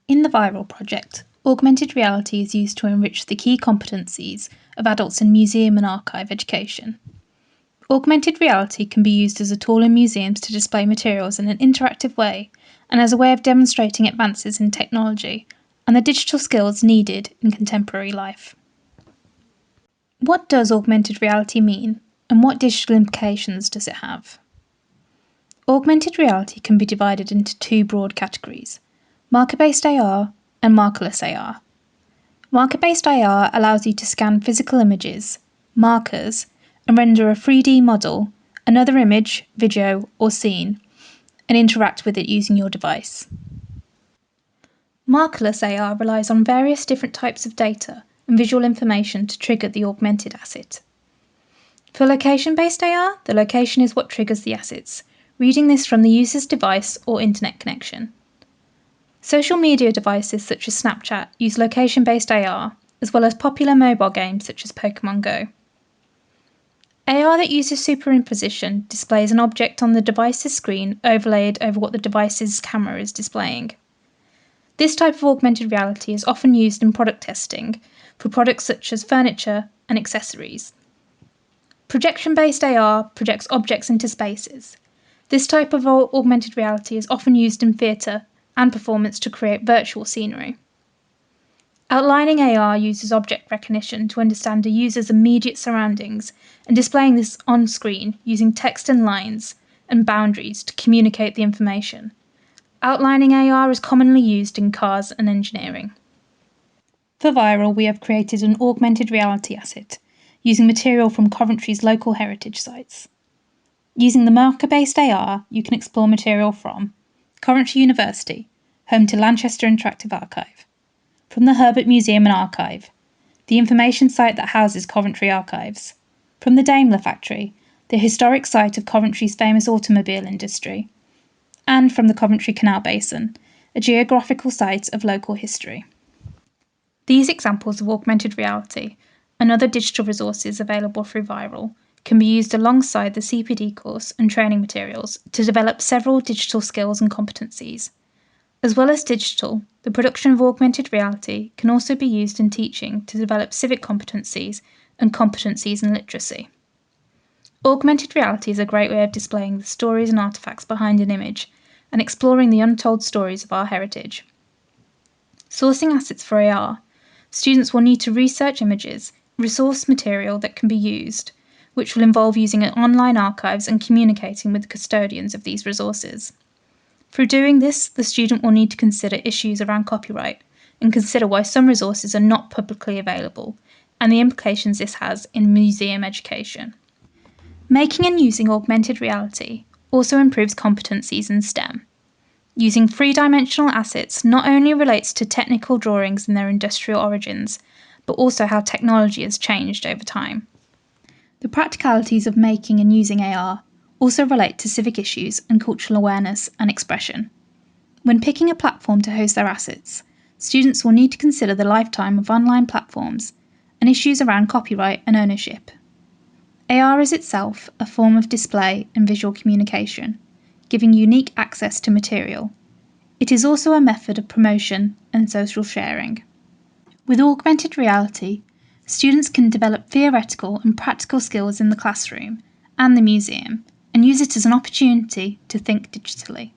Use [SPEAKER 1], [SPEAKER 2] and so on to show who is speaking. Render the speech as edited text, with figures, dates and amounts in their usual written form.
[SPEAKER 1] In the Viral project, augmented reality is used to enrich the key competencies of adults in museum and archive education. Augmented reality can be used as a tool in museums to display materials in an interactive way and as a way of demonstrating advances in technology and the digital skills needed in contemporary life. What does augmented reality mean, and what digital implications does it have? Augmented reality can be divided into two broad categories: marker-based AR and markerless AR. Marker-based AR allows you to scan physical images, markers, and render a 3D model, another image, video, or scene, and interact with it using your device. Markerless AR relies on various different types of data and visual information to trigger the augmented asset. For location-based AR, the location is what triggers the assets, reading this from the user's device or internet connection. Social media devices such as Snapchat use location-based AR, as well as popular mobile games such as Pokemon Go. AR that uses superimposition displays an object on the device's screen overlaid over what the device's camera is displaying. This type of augmented reality is often used in product testing for products such as furniture and accessories. Projection-based AR projects objects into spaces. This type of augmented reality is often used in theatre and performance to create virtual scenery. Outlining AR uses object recognition to understand a user's immediate surroundings and displaying this on screen using text and lines and boundaries to communicate the information. Outlining AR is commonly used in cars and engineering. For Viral, we have created an augmented reality asset using material from Coventry's local heritage sites. Using the marker-based AR, you can explore material from Coventry University, home to Lanchester Interactive Archive; from the Herbert Museum and Archive, the information site that houses Coventry Archives; from the DAIMLER factory, the historic site of Coventry's famous automobile industry; and from the Coventry Canal Basin, a geographical site of local history. These examples of augmented reality and other digital resources available through Viral can be used alongside the CPD course and training materials to develop several digital skills and competencies. As well as digital, the production of augmented reality can also be used in teaching to develop civic competencies and competencies in literacy. Augmented reality is a great way of displaying the stories and artefacts behind an image and exploring the untold stories of our heritage. Sourcing assets for AR, students will need to research images, resource material that can be used, which will involve using online archives and communicating with the custodians of these resources. Through doing this, the student will need to consider issues around copyright and consider why some resources are not publicly available and the implications this has in museum education. Making and using augmented reality also improves competencies in STEM. Using three-dimensional assets not only relates to technical drawings and their industrial origins, but also how technology has changed over time. The practicalities of making and using AR also relate to civic issues and cultural awareness and expression. When picking a platform to host their assets, students will need to consider the lifetime of online platforms and issues around copyright and ownership. AR is itself a form of display and visual communication, giving unique access to material. It is also a method of promotion and social sharing. With augmented reality, students can develop theoretical and practical skills in the classroom and the museum, and use it as an opportunity to think digitally.